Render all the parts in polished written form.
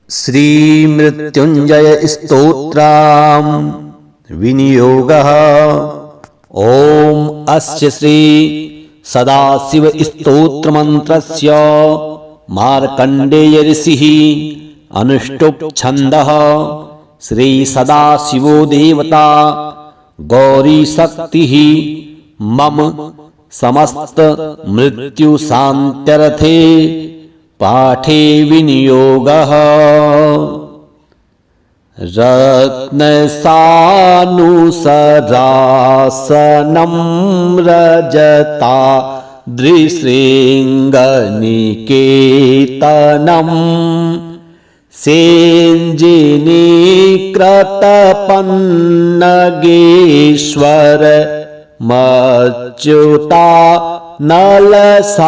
श्रीमृत्युंजय स्तोत्रम् विनियोगः। ओम अस्य श्री सदाशिव स्तोत्रमन्त्रस्य मार्कण्डेय ऋषिः अनुष्टुप् छन्दः। श्री सदाशिवो देवता गौरी शक्तिः मम समस्त मृत्यु शान्त्यर्थे पाठे विनियोगः। रत्नसानुसरासनं रजता दृशृङ्गनिकेतनं सेञ्जिनीकृतपन्नगेश्वर मच्युता नलसायकम्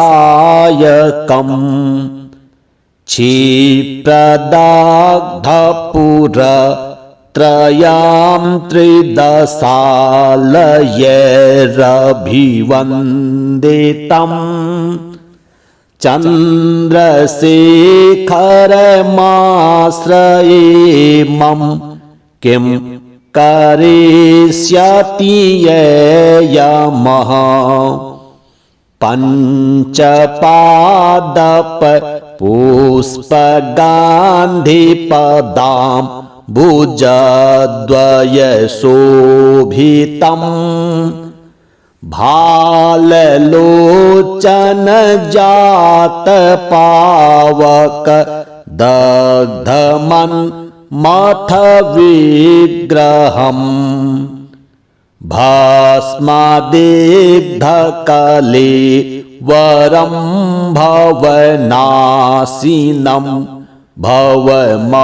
क्षिप्रदग्धपुरत्रयां त्रिदशालयैरभिवन्दितम् चन्द्रशेखरमाश्रये मम किं करिष्यति यमः। पञ्चपादप पुष्पगान्धिपदां भुजद्वयशोभितम् भाललोचनजातपावक दग्धमन्मथ विग्रहम् भस्मादिग्धकले वरं भवनाशिनं भवमव्ययम्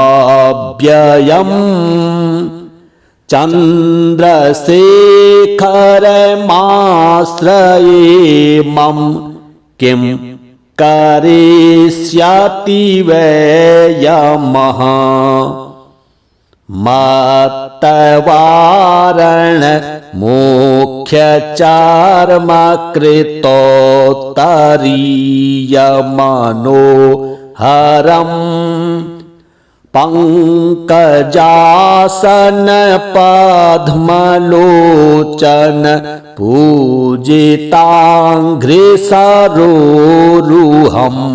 चन्द्रशेखरमाश्रये मम किं करिष्यति वै यमः। मत्तवारण मुख्यचार्मकृतोत्तरीयमनोहरम् पङ्कजासन पद्मलोचन पूजिताङ्घ्रिसरोरुहम्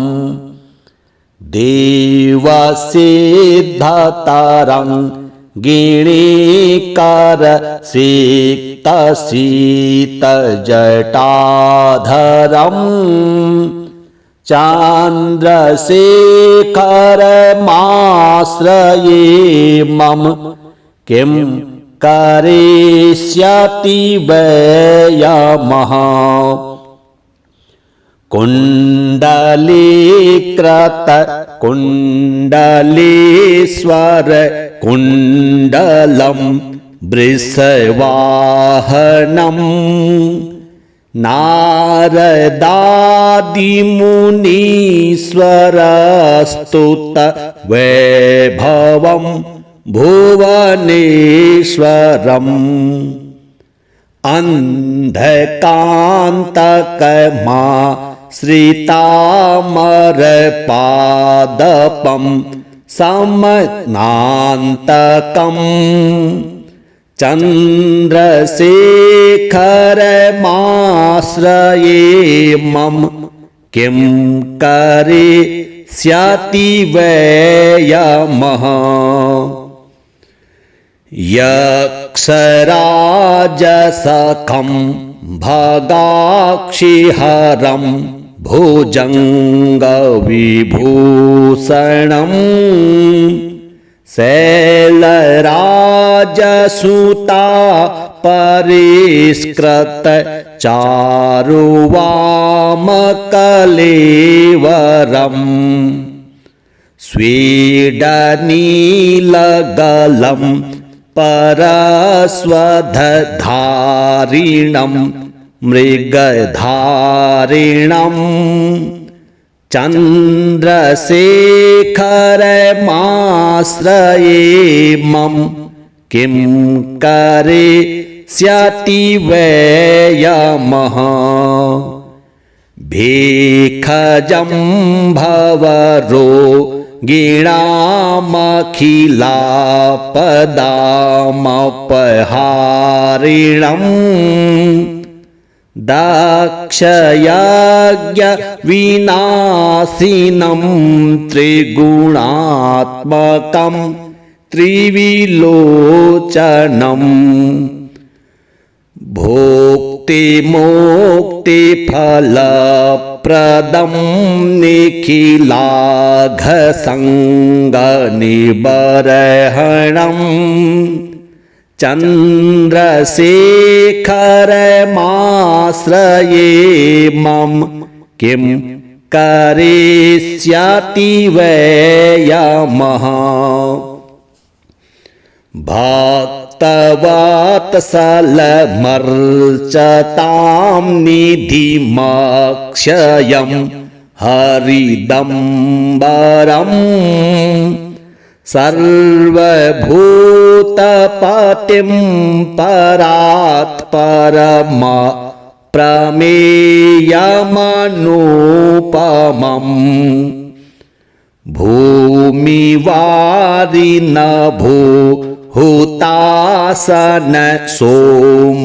देवसिद्धतरं गिणीकर सिक्तशीतजटाधरम् चन्द्रशेखरमाश्रये मम किं करिष्यति वै यमः। कुण्डलीकृत कुण्डलीश्वर कुण्डलं वृषवाहनम् नारदादिमुनीश्वरस्तुत वैभवं भुवनेश्वरम् अन्धकान्तकमा श्रितामरपादपं समनान्तकम् चन्द्रशेखरमाश्रये मम किं करिष्यति वै यमः। यक्षराजसखं भगाक्षिहरं भुजङ्गविभूषणम् शैलराजसुता परिष्कृत चारुवामकलेवरम् स्वीडनीलगलं परस्वधारिणं मृगधारिणम् चन्द्रशेखरमाश्रये मम किं करिष्यति वै यमः। भेखजं भवरो गीणामखिलापदामपहारिणम् दक्षयज्ञविनाशिनं त्रिगुणात्मकं त्रिविलोचनम् भोक्तिमोक्तिफलप्रदं निखिलाघसङ्गनिबर्हणम् चन्द्रशेखरमाश्रये मम किं करिष्यति वै यमः भक्तवत्सलमर्चतां निधिमक्षयं हरिदम्बरम् सर्वभूतपतिं परात्परम प्रमेयमनुपमम् भूमिवारिनभूहुतासन सोमपालितस्वाकृतिम्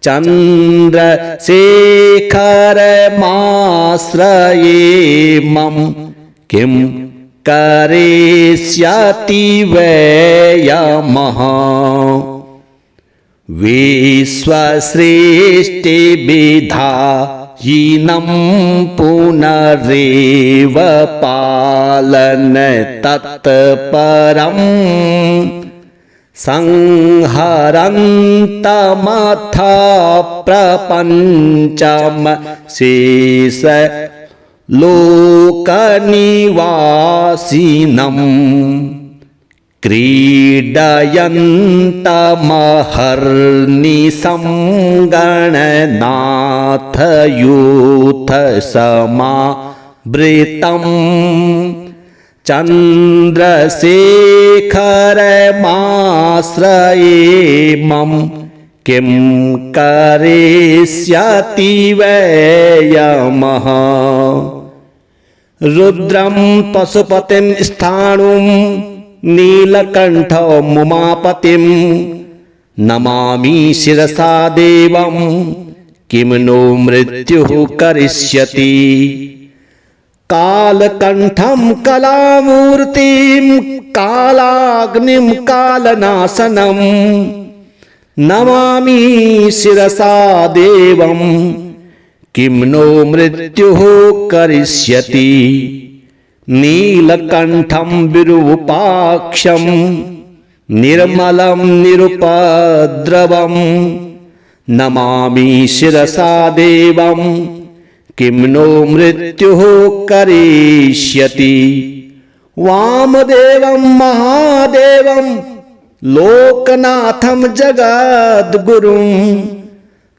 चन्द्रशेखरमाश्रये मम किं करिष्यति वै यमः विश्वसृष्टिविधायिनं पुनरेव पालन तत्परम् संहरन्तमथ प्रपञ्चम शेष लोकनिवासिनम् क्रीडयन्तमहर्निशं गणनाथ यूथ समावृतम् चन्द्रशेखरमाश्रये मम किं करिष्यति वै यमः रुद्रं पशुपतिं स्थाणुं नीलकण्ठमुमापतिं नमामि शिरसा देवं किं नो मृत्युः करिष्यति कालकण्ठं कलामूर्तिं कालाग्निं कालनाशनं नमामि शिरसा देवं किं नो मृत्युः करिष्यति नीलकण्ठं विरूपाक्षं निर्मलं निरुपद्रवं नमामि शिरसा देवं किं नो मृत्युः करिष्यति वामदेवं महादेवं लोकनाथं जगद्गुरुं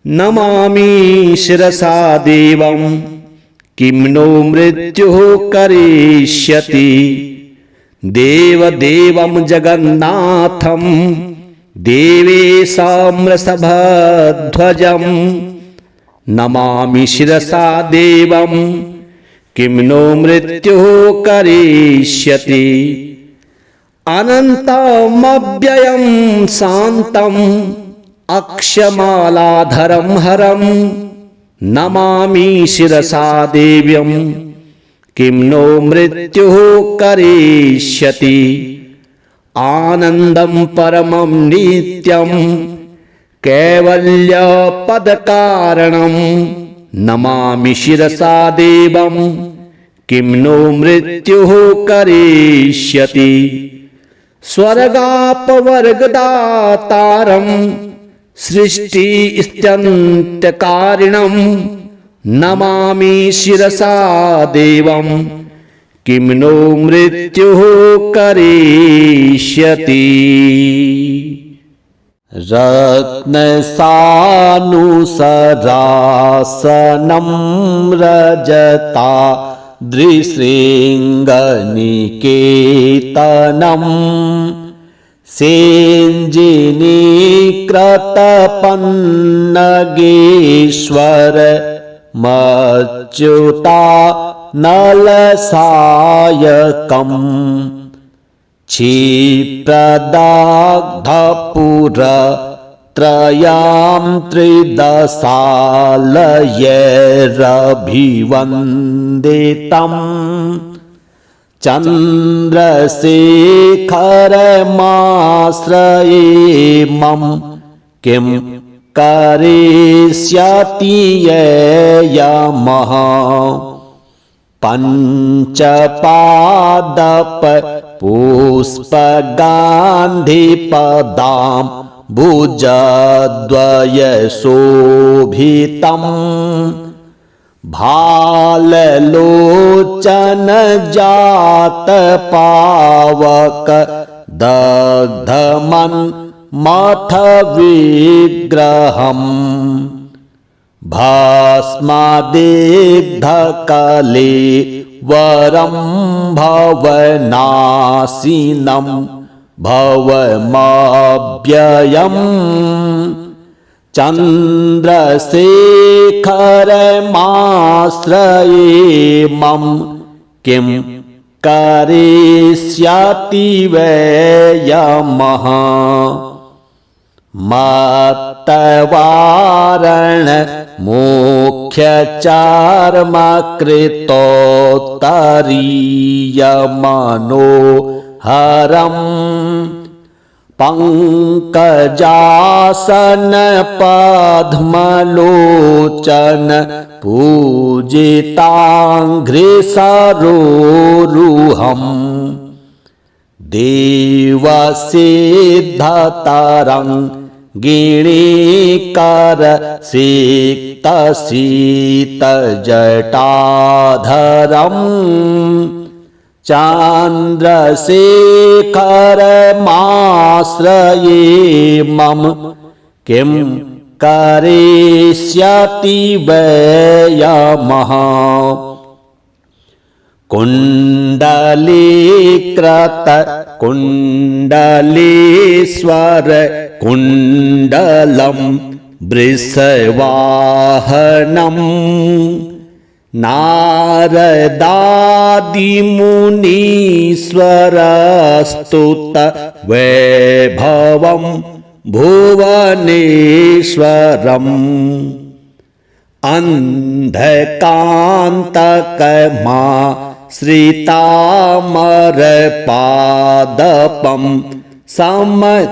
नमामि शिरसा देवं किं नो मृत्युः करिष्यति देवदेवं जगन्नाथं देवेशां वृषभध्वजं नमामि शिरसा देवं किं नो मृत्युः करिष्यति अनन्तमव्ययं शान्तं अक्षमालाधरं हरं नमामि शिरसा देव्यं किं नो मृत्युः करिष्यति आनन्दं परमं नित्यं कैवल्यपदकारणं नमामि शिरसा देवं किं नो मृत्युः करिष्यति स्वर्गापवर्गदातारं सृष्टिस्त्यन्तकारिणं नमामि शिरसा देवं किं नो मृत्युः करिष्यति रत्नसानुसरासनं रजता दृशृङ्गनिकेतनं सेञ्जिनीकृतपन्नगेश्वर मच्युतानलसायकम् क्षिप्रदग्धपुरत्रयां त्रिदशालयैरभिवन्दितम् चन्द्रशेखरमाश्रयेमं किं करिष्यति यमः पञ्चपादपपुष्पगान्धिपदां भुजद्वयशोभितम् भाललोचनजातपावक दग्धमन्मथविग्रहम् भस्मदिग्धकलेवरं भवनाशिनं भवमव्ययम् चन्द्रशेखरमाश्रयेमं किं करिष्यति वै यमः मत्तवारणमोक्षचार्मकृतोत्तरीयमनोहरम् पङ्कजासनपद्मलोचन पूजिताङ्घ्रिसरोरुहम् देवसिद्धतरङ्गिणीकरसिक्तशीतजटाधरम् चन्द्रशेखरमाश्रयेमं किं करिष्यति वै यमः कुण्डलीकृतकुण्डलीश्वर कुण्डलं वृषवाहनम् नारदादिमुनीश्वरस्तुत वैभवं भुवनेश्वरम् अन्धकान्तकमाश्रितामरपादपं समनान्तकम्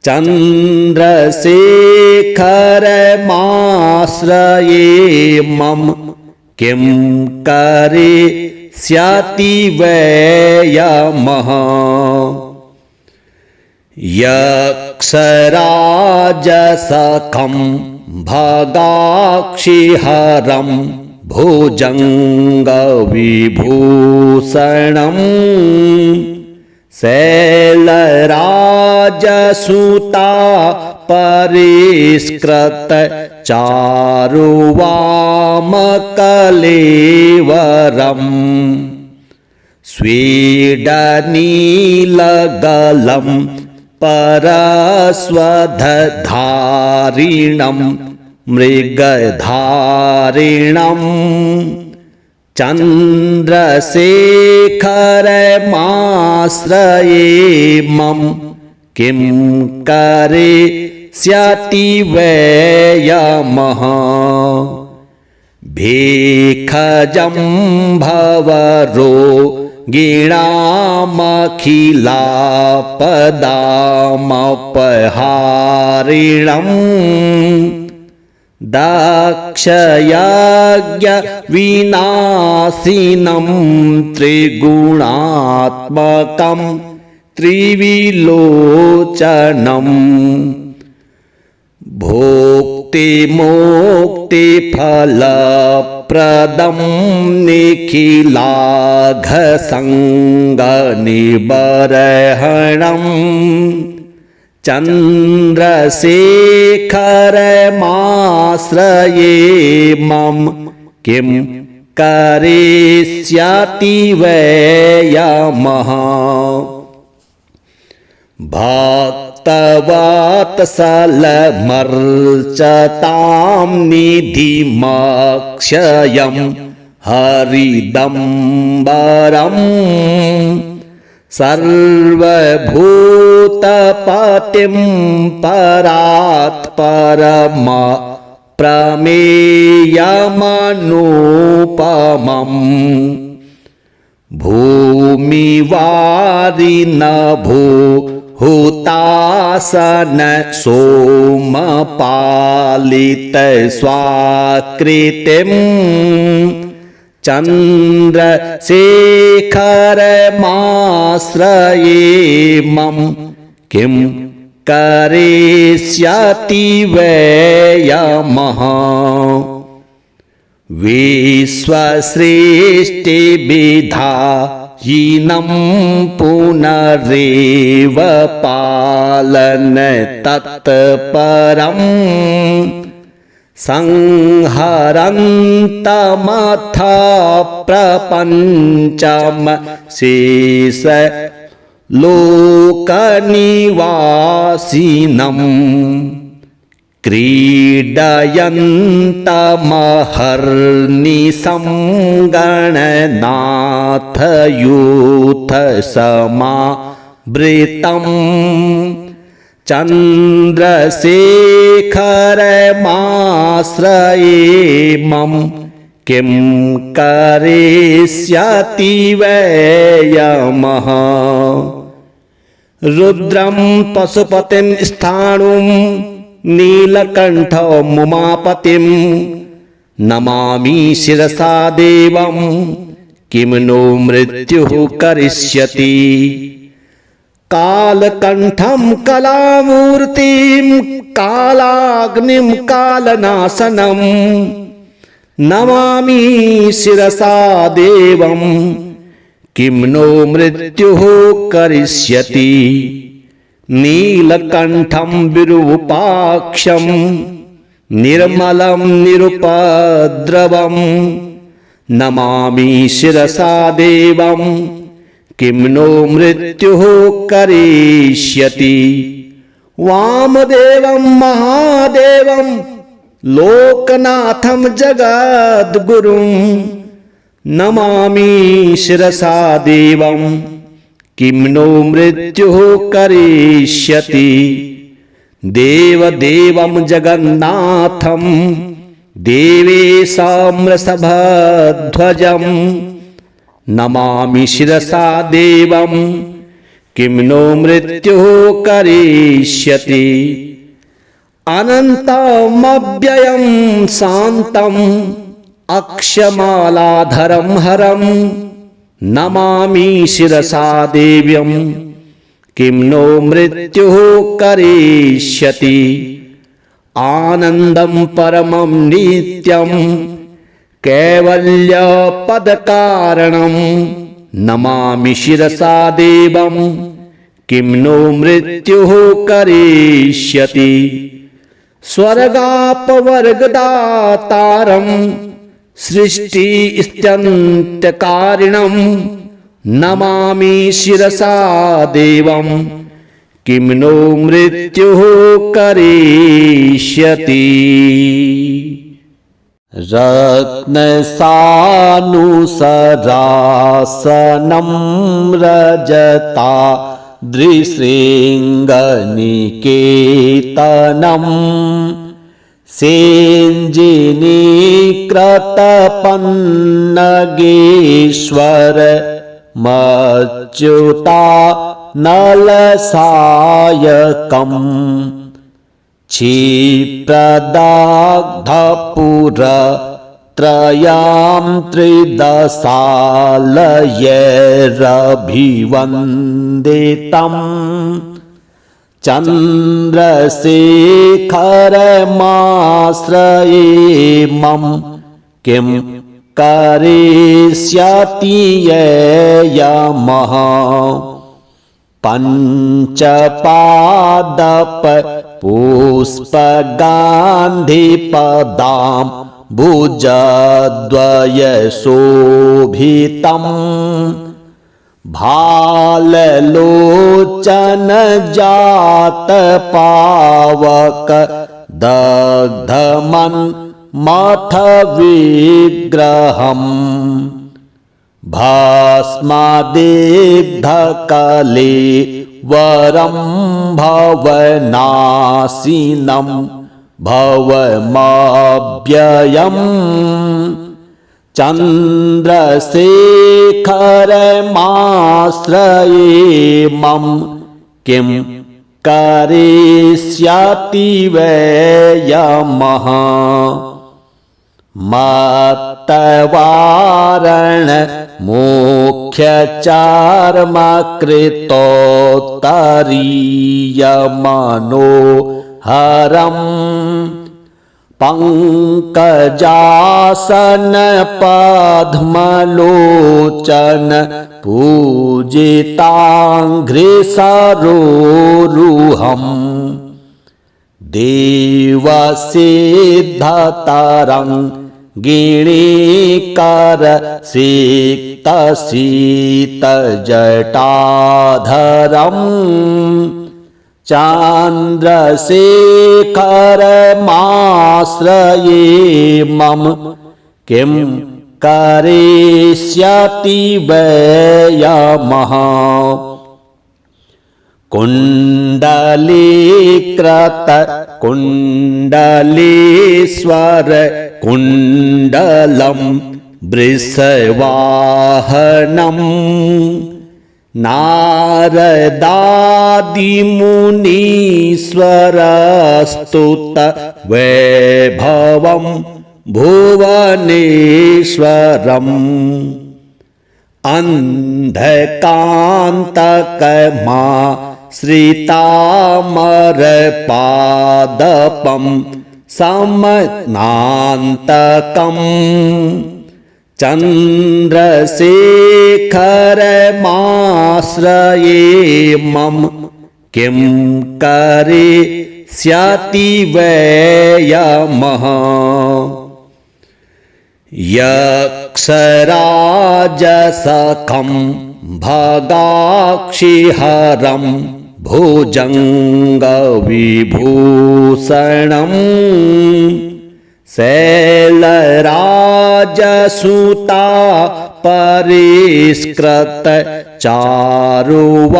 चन्द्रशेखरमाश्रयेमं किं करिष्यति वै यमः यक्षराजसखं भगाक्षिहरं भुजङ्गविभूषणम् शैलराजसुता परिष्कृत चारुवामकलेवरम् स्वीडनीलगलं परस्वधारिणं मृगधारिणम् चन्द्रशेखरमाश्रयेमं किं करिष्यति वै यमः भेखजं भवरोगिणामखिलापदामपहारिणम् दक्षयज्ञविनाशिनं त्रिगुणात्मकं त्रिविलोचनम् भोक्तिमोक्तिफलप्रदं निखिलाघसङ्गनिबर्हणम् चन्द्रशेखरमाश्रयेमं किं करिष्यति वै यमः भक्त तवातसलमर्चतां निधिमक्षयं हरिदम्बरम् सर्वभूतपतिं परात्परम प्रमेयमनुपमम् भूमिवारिनभो हुतासन सोमपालित स्वाकृतिम् चन्द्रशेखरमाश्रयेमं किं करिष्यति वै यमः विश्वसृष्टिविधायिनं पुनरेव पालन तत्परम् संहरन्तमथ प्रपञ्चम शेष लोकनिवासिनम् क्रीडयन्तमहर्निशं गणनाथ यूथ समावृतम् चन्द्रशेखरमाश्रयेमं किं करिष्यति वै यमः रुद्रं पशुपतिं स्थाणुं नीलकण्ठमुमापतिं नमामि शिरसा देवं किं नो मृत्युः करिष्यति कालकण्ठं कलामूर्तिं कालाग्निं कालनाशनं नमामि शिरसा देवं किं नो मृत्युः करिष्यति नीलकण्ठं विरूपाक्षं निर्मलं निरुपद्रवं नमामि शिरसा देवं किं नो मृत्युः करिष्यति वामदेवं महादेवं लोकनाथं जगद्गुरुं नमामि शिरसा देवं किं नो मृत्युः करिष्यति देवदेवं जगन्नाथं देवेशं वृषभध्वजं नमामि शिरसा देवं किं नो मृत्युः करिष्यति अनन्तमव्ययं शान्तम् अक्षमालाधरं हरं नमामि शिरसा देव्यं किं नो मृत्युः करिष्यति आनन्दं परमं नित्यं कैवल्यपदकारणं नमामि शिरसा देवं किं नो मृत्युः करिष्यति स्वर्गापवर्गदातारं सृष्टिस्त्यन्तकारिणं नमामि शिरसा देवं किं नो मृत्युः करिष्यति रत्नसानुसरासनं रजता दृशृङ्गनिकेतनम् सेञ्जिनीकृतपन्नगेश्वर मच्युता नलसायकम् क्षिप्रदाग्धपुरत्रयां त्रिदशालयैरभिवन्दितम् चन्द्रशेखरमाश्रयेमं किं करिष्यति यमः पञ्चपादप पुष्पगान्धिपदां भुजद्वयशोभितं भाललोचन जात पावक दग्धमन् मथ विग्रहम् भस्मादिग्धकले वरं भवनाशिनं भवमव्ययम् चन्द्रशेखरमाश्रये मम किं करिष्यति वै यमः मत्तवारण मुख्यचार्मकृतोत्तरीयमनोहरम् पंकजासन पद्मलोचन पूजिताङ्घ्रिसरोरुहम् देवसिद्धतरङ्गिणीकर सिक्तशीतजटाधरम् चन्द्रशेखरमाश्रये मम किं करिष्यति वै यमः कुण्डलीकृत कुण्डलीश्वर कुण्डलं वृषवाहनम् नारदादिमुनीश्वरस्तुत वैभवं भुवनेश्वरम् अन्धकान्तकमाश्रितामरपादपं समनान्तकम् चन्द्रशेखरमाश्रये मम किं करिष्यति वै यमः यक्षराजसखं भगाक्षिहरं भुजङ्गविभूषणम् शैलराजसुता परिष्कृत चारुवामकलेवरम्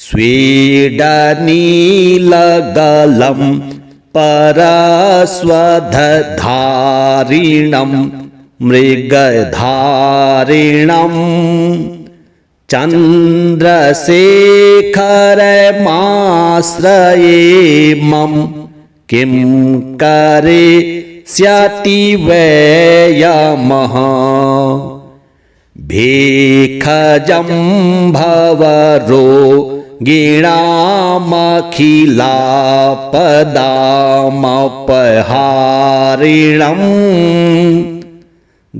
स्वीडनीलगलं परस्वधारिणं मृगधारिणम् चन्द्रशेखरमाश्रये मम किं करिष्यति वै यमः भेखजं भवरोगिणामखिलापदामपहारिणम्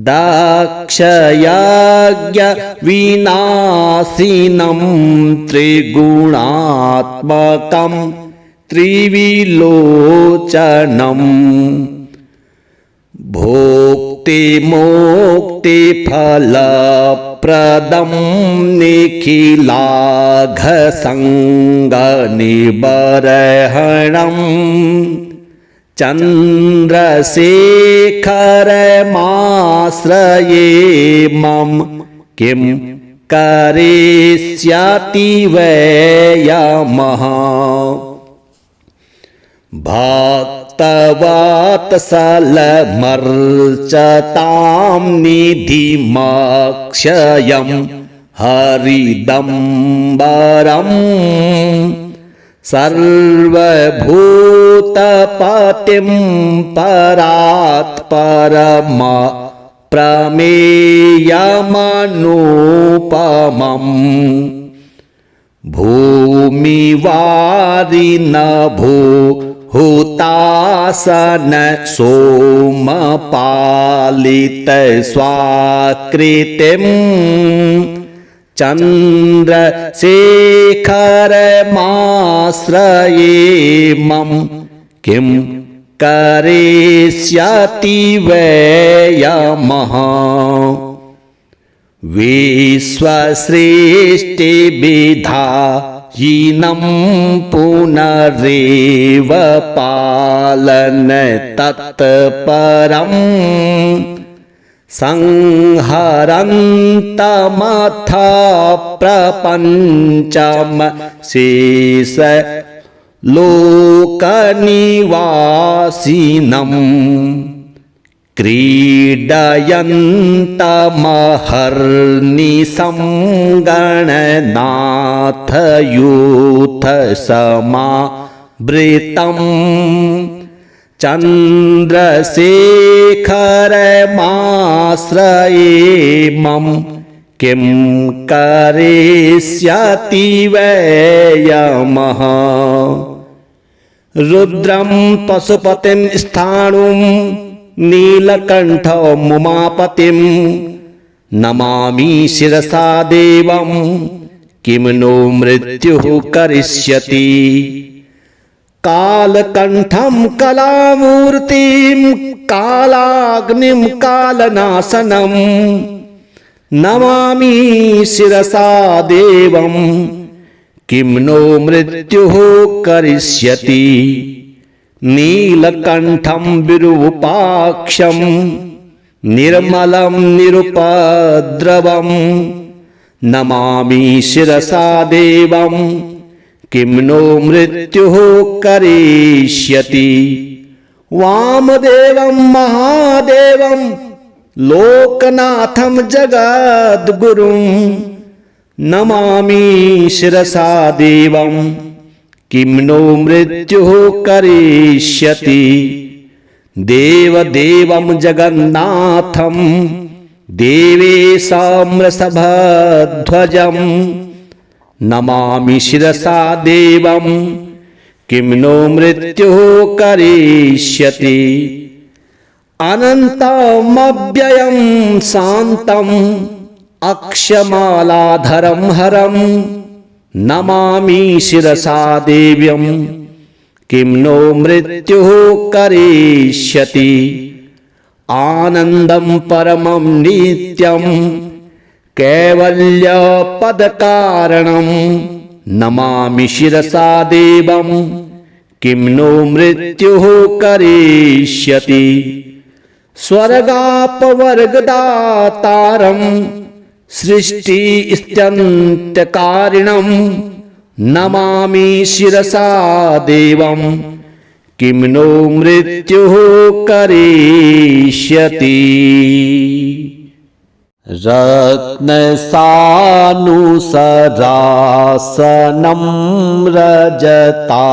दक्षयज्ञविनाशिनं त्रिगुणात्मकं त्रिविलोचनम् भोक्तिमोक्तिफलप्रदं निखिलाघसङ्गनिबर्हणम् चन्द्रशेखरमाश्रये मम किं करिष्यति वै यमः भक्तवत्सलमर्चतां निधिमक्षयं हरिदम्बरम् सर्वभूतपतिं परात्परम प्रमेयमनुपमम् भूमिवारिनभूहुतासन सोमपालित स्वाकृतिम् चन्द्रशेखरमाश्रये मम किं करिष्यति वयमः विश्वसृष्टिविधायिनं पुनरेव पालन तत्परम् संहरन्तमथ प्रपञ्चम शेष लोकनिवासिनम् क्रीडयन्तमहर्निशं गणनाथ यूथ समावृतम् चन्द्रशेखरमाश्रयेमं किं करिष्यति वयमः रुद्रं पशुपतिं स्थाणुं नीलकण्ठमुमापतिं नमामि शिरसा देवं किं नो मृत्युः करिष्यति कालकण्ठं कलामूर्तिं कालाग्निं कालनाशनं नमामि शिरसा देवं किं नो मृत्युः करिष्यति नीलकण्ठं विरूपाक्षं निर्मलं निरुपद्रवं नमामि शिरसा देवं किं नो मृत्युः करिष्यति वामदेवं महादेवं लोकनाथं जगद्गुरुं नमामि शिरसा देवं किं नो मृत्युः करिष्यति देवदेवं जगन्नाथं देवेशं वृषभध्वजं नमामि शिरसा देवं किं नो मृत्युः करिष्यति अनन्तमव्ययं शान्तम् अक्षमालाधरं हरं नमामि शिरसा देव्यं किं नो मृत्युः करिष्यति आनन्दं परमं नित्यं कैवल्यपदकारणं नमामि शिरसा देवं किं नो मृत्युः करिष्यति स्वर्गापवर्गदातारं सृष्टिस्त्यन्तकारिणं नमामि शिरसा देवं किं नो मृत्युः करिष्यति रत्नसानुसरासनं रजता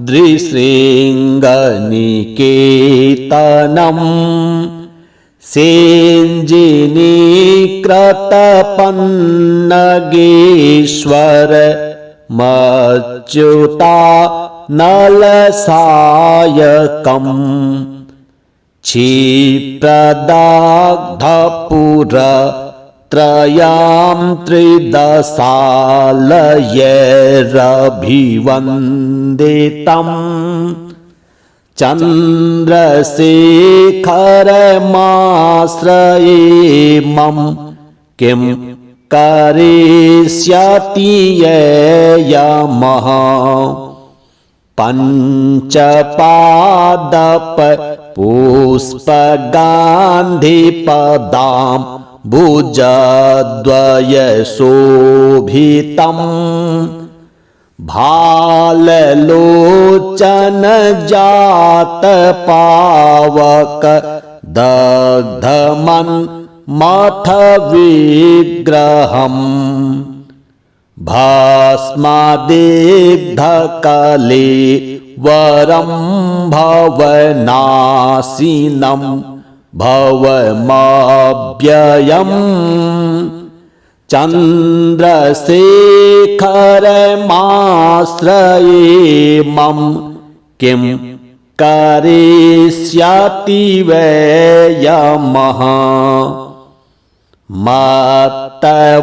दृशृङ्गनिकेतनं सेञ्जिनीकृतपन्नगेश्वर मच्युता नलसायकम् क्षिप्रदग्धपुरत्रयां त्रिदशालयैरभिवन्दितम् चन्द्रशेखरमाश्रयेमं किं करिष्यति यमः पञ्चपादपपुष्पगान्धिपदां भुजद्वयशोभितं भाललोचनजातपावक दग्धमन्मथ विग्रहम् भस्मदिग्धकले वरं भवनाशिनं भवमव्ययम् चन्द्रशेखरमाश्रयेमं किं करिष्यति वयमः मत्तवारण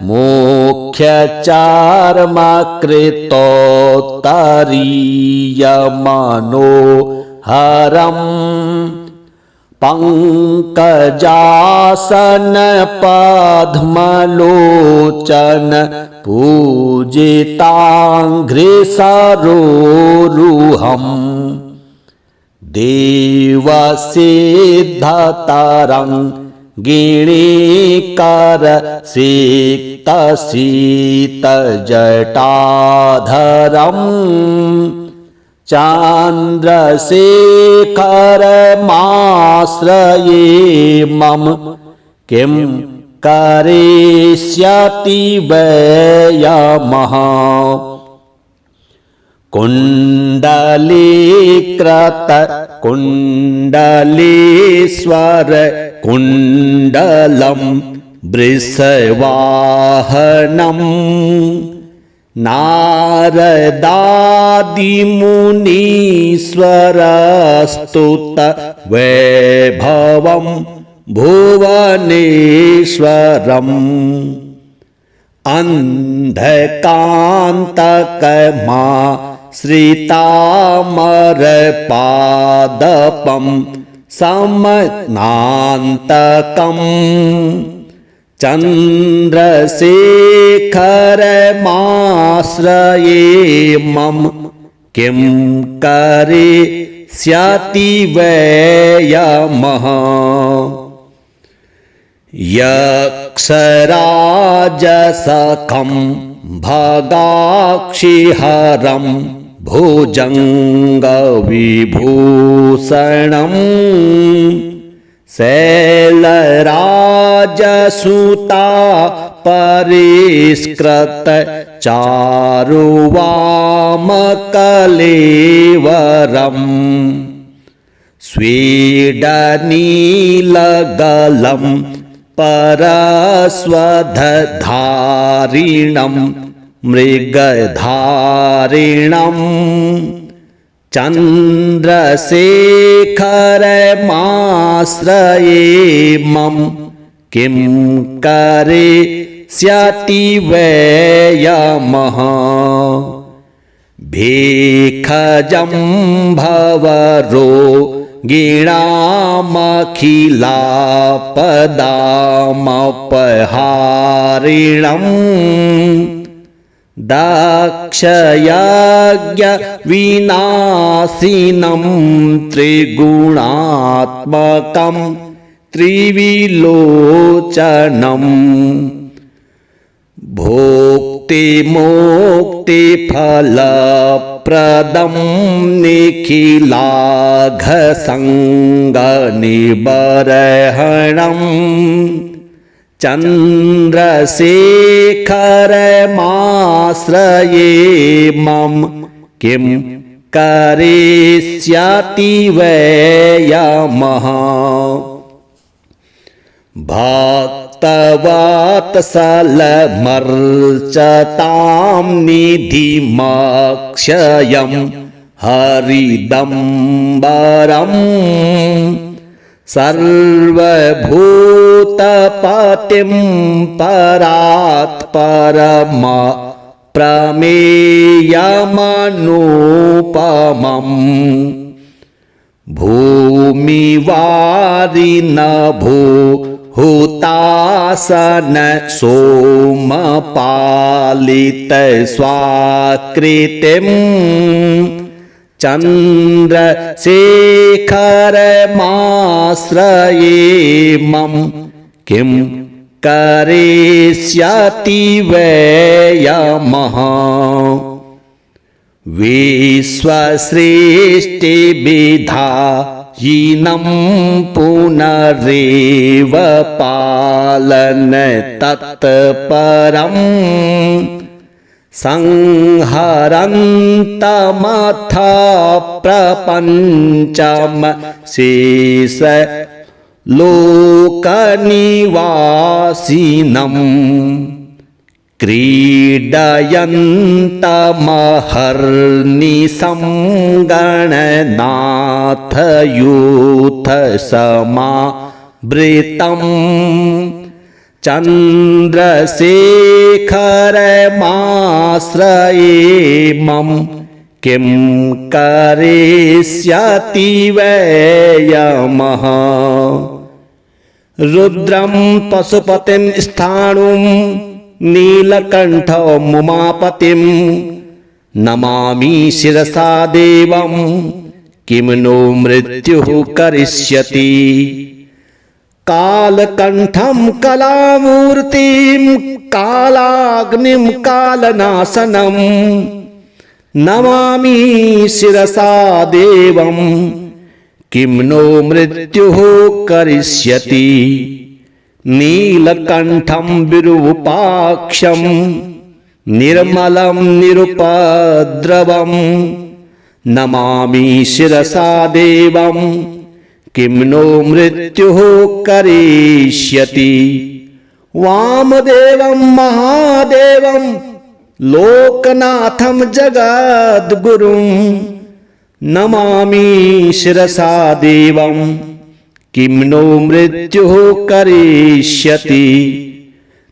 मुख्यचार्मकृतोत्तरीयमनोहरम् पंकजासन पद्मलोचन पूजिताङ्घ्रिसरोरुहम् देवसिद्धतरङ्गिणीकर सिक्तसितजटाधरम् चन्द्रशेखरमाश्रये मम किं करिष्यति वै यमः कुण्डलीकृत कुण्डलीश्वर कुण्डलं वृषवाहनम् नारदादिमुनीश्वरस्तुत वैभवं भुवनेश्वरम् अन्धकान्तकमाश्रितामरपादपं समनान्तकम् चन्द्रशेखरमाश्रये मम किं करिष्यति वै यमः यक्षराजसखं भगाक्षिहरं भुजङ्गविभूषणम् शैलराजसुता परिष्कृत चारुवामकलेवरम् स्वेदनीलगलं परस्वधारिणं मृगधारिणम् चन्द्रशेखरमाश्रये मम किं करिष्यति वै यमः भेखजं भवरोगिणामखिलापदामपहारिणम् दक्षयज्ञविनाशिनं त्रिगुणात्मकं त्रिविलोचनम् भोक्तिमोक्तिफलप्रदं निखिलाघसङ्गनिबर्हणम् चन्द्रशेखरमाश्रये मम किं करिष्यति वै यमः भक्तवत्सलमर्चतां निधिमक्षयं हरिदम्बरम् सर्वभूतपतिं परात्परम प्रमेयमनुपमम् भूमिवारिनभो हुतासन सोमपालित स्वाकृतिम् चन्द्रशेखरमाश्रये मम किं करिष्यति वै यमः विश्वसृष्टिविधायिनं पुनरेव पालन तत्परम् संहरन्तमथ प्रपञ्चम शेष लोकनिवासिनम् क्रीडयन्तमहर्निशं गणनाथ यूथ समा वृतं चन्द्रशेखरमाश्रये मम किं करिष्यति वै यमः रुद्रं पशुपतिं स्थाणुं नीलकण्ठं उमापतिं नमामि शिरसा देवं किं नो मृत्युः करिष्यति कालकण्ठं कलामूर्तिं कालाग्निं कालनाशनं नमामि शिरसा देवं किं नो मृत्युः करिष्यति नीलकण्ठं विरूपाक्षं निर्मलं निरुपद्रवं नमामि शिरसा देवं किं नो मृत्युः करिष्यति वामदेवं महादेवं लोकनाथं जगद्गुरुं नमामि शिरसा देवं किं नो मृत्युः करिष्यति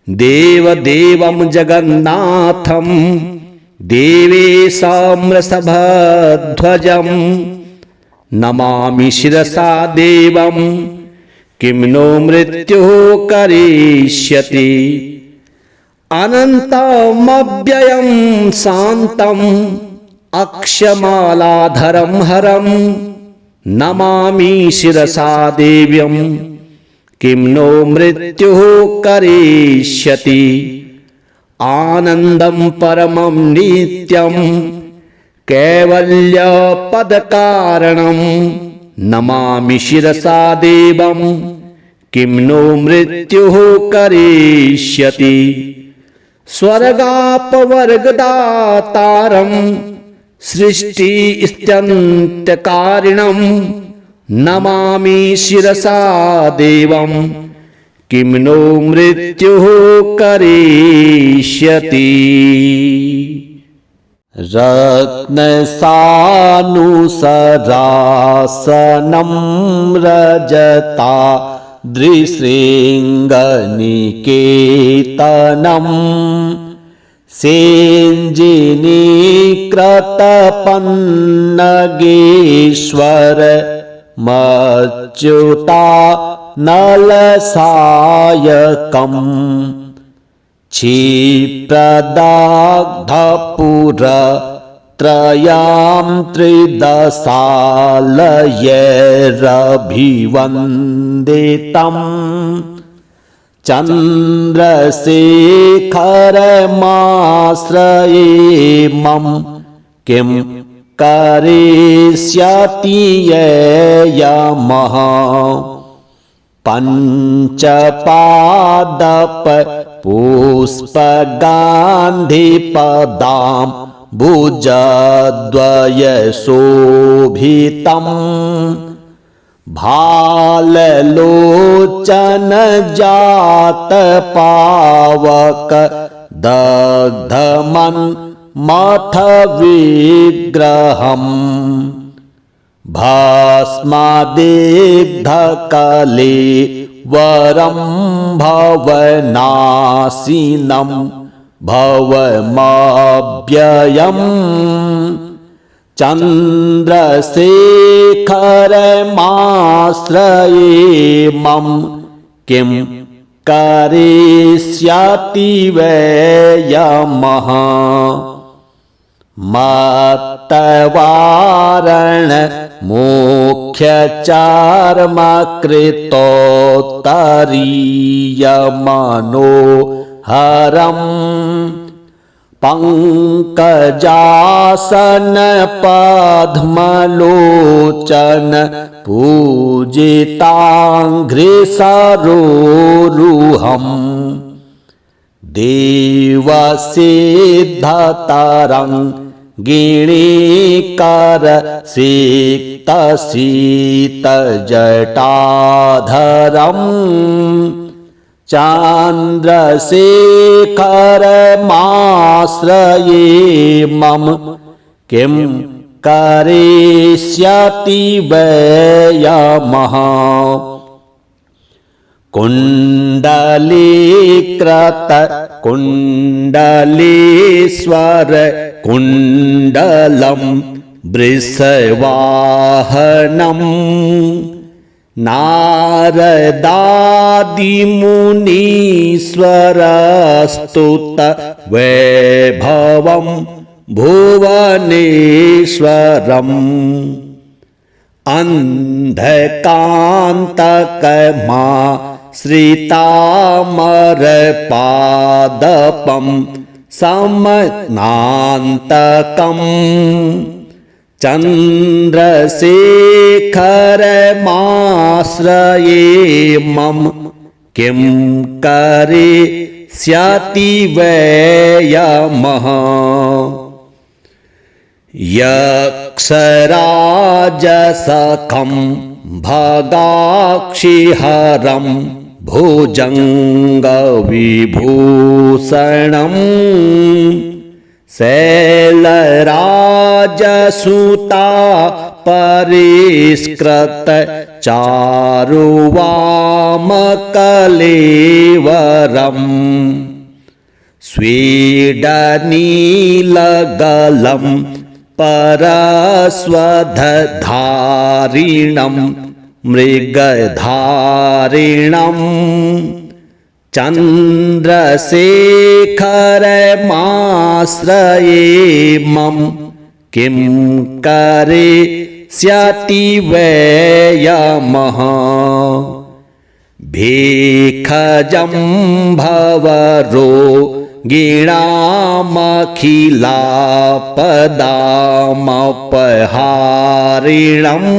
देवदेवं जगन्नाथं देवेशं वृषभध्वजं नमामि शिरसा देवं किं नो मृत्युः करिष्यति अनन्तमव्ययं शान्तम् अक्षमालाधरं हरं नमामि शिरसा देव्यं किं नो मृत्युः करिष्यति आनन्दं परमं नित्यं कैवल्यपदकारणं नमामि शिरसा देवं किं नो मृत्युः करिष्यति स्वर्गापवर्गदातारं सृष्टिस्त्यन्तकारिणं नमामि शिरसा देवं किं नो मृत्युः करिष्यति रत्नसानुसरासनं रजता दृशृङ्गनिकेतनं सेञ्जिनीकृतपन्नगेश्वर मच्युता नलसायकम् क्षिप्रदग्धपुरत्रयां त्रिदशालयैरभिवन्दितं चन्द्रशेखरमाश्रये मम किं करिष्यति यमः पञ्चपादप पुष्पगान्धिपदां भुजद्वयशोभितं भाललोचनजातपावक दग्धमन्मथ विग्रहम् भस्मदिग्धकले वरं भवनाशिनं भवमव्ययम् चन्द्रशेखरमाश्रये मम किं करिष्यति वै यमः मत्तवारण मोक्षचार्मकृतोत्तरीयमनोहरम् पंकजासन पद्मलोचन पूजिताङ्घ्रिसरोरुहम् देवसिद्धतरङ्गिणीकर सिक्तशीतजटाधरम् चन्द्रशेखरमाश्रये मम किं करिष्यति वै यमः कुण्डलीकृत कुण्डलीश्वर कुण्डलं वृषवाहनम् नारदादिमुनीश्वरस्तुत वैभवं भुवनेश्वरम् अन्धकान्तकमाश्रितामरपादपं समनान्तकम् चन्द्रशेखरमाश्रये मम किं करिष्यति वै यमः यक्षराजसखं भगाक्षिहरं भुजङ्गविभूषणम् शैलराजसुता परिष्कृत चारुवामकलेवरम् स्वीडनीलगलं परस्वधारिणं मृगधारिणम् चन्द्रशेखरमाश्रये मम किं करिष्यति वै यमः भेखजं भवरोगिणामखिलापदामपहारिणम्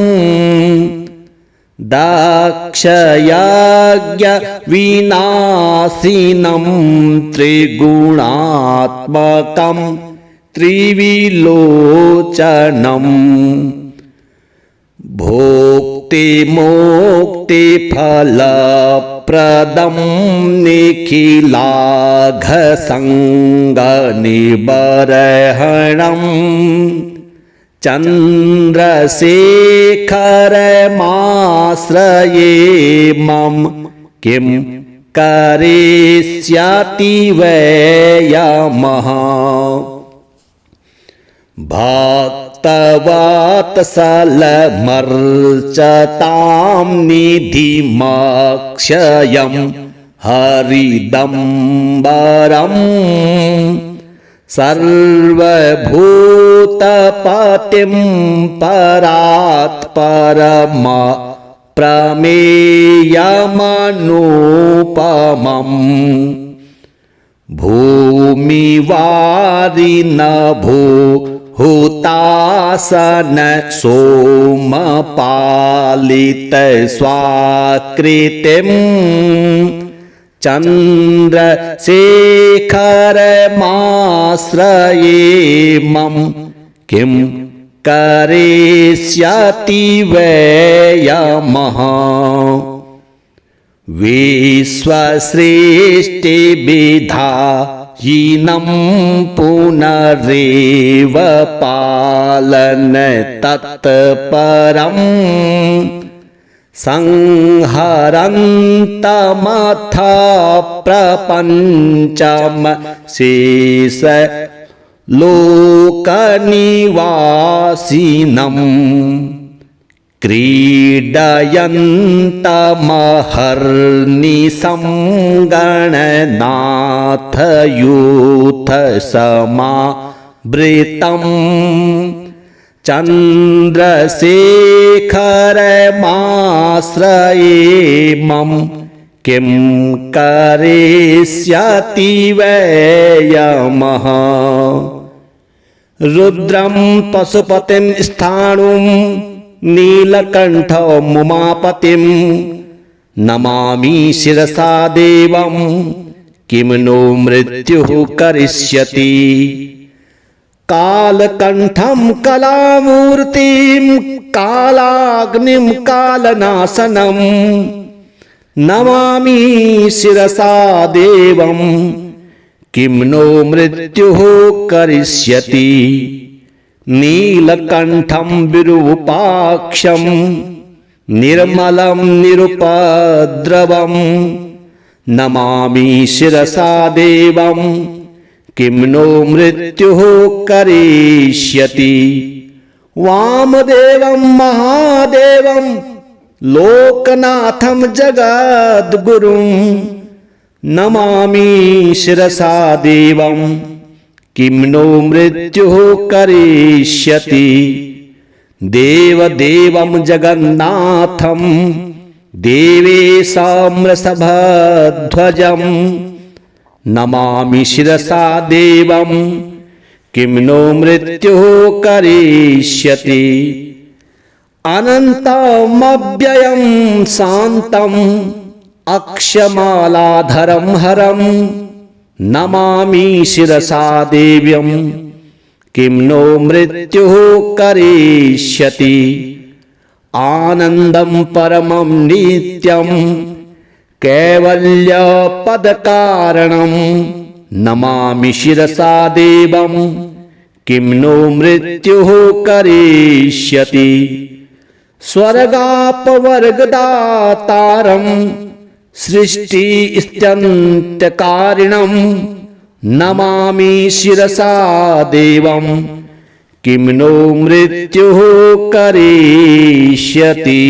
दक्षयज्ञविनाशिनं त्रिगुणात्मकं त्रिविलोचनम् भोक्तिमोक्तिफलप्रदं निखिलाघसङ्गनिबर्हणम् चन्द्रशेखरमाश्रये मम किं करिष्यति वै यमः भक्तवत्सलमर्चतां निधिमक्षयं हरिदम्बरम् सर्वभूतपतिं परात्परम प्रमेयमनुपमम् भूमिवारिनभूहुतासन सोमपालितस्वाकृतिम् चन्द्रशेखरमाश्रये मम किं करिष्यति वै यमः विश्वसृष्टिविधायिनं पुनरेव पालन तत्परम् संहरन्तमथ प्रपञ्चम शेष लोकनिवासिनम् क्रीडयन्तमहर्निशं गणनाथयूथसमावृतम् चन्द्रशेखरमाश्रये मम किं करिष्यति वै यमः रुद्रं पशुपतिं स्थाणुं नीलकण्ठमुमापतिं नमामि शिरसा देवं किं नो मृत्युः करिष्यति कालकण्ठं कलामूर्तिं कालाग्निं कालनाशनं नमामि शिरसा देवं किं नो मृत्युः करिष्यति नीलकण्ठं विरूपाक्षं निर्मलं निरुपद्रवं नमामि शिरसा देवं किं नो मृत्युः करिष्यति। वामदेवं महादेवं लोकनाथं जगद्गुरुं नमामि शिरसा देवं किं नो मृत्युः करिष्यति। देवदेवं जगन्नाथं देवेशां वृषभध्वजं नमामि शिरसा देवं किं नो मृत्युः करिष्यति। अनन्तमव्ययं शान्तं अक्षमालाधरं हरं नमामि शिरसा देव्यं किं नो मृत्युः करिष्यति। आनन्दं परमं नित्यं कैवल्यपदकारणं नमामि शिरसा देवं किं नो मृत्युः करिष्यति। स्वर्गापवर्गदातारं सृष्टिस्थित्यन्तकारिणं नमामि शिरसा देवं किं नो मृत्युः करिष्यति।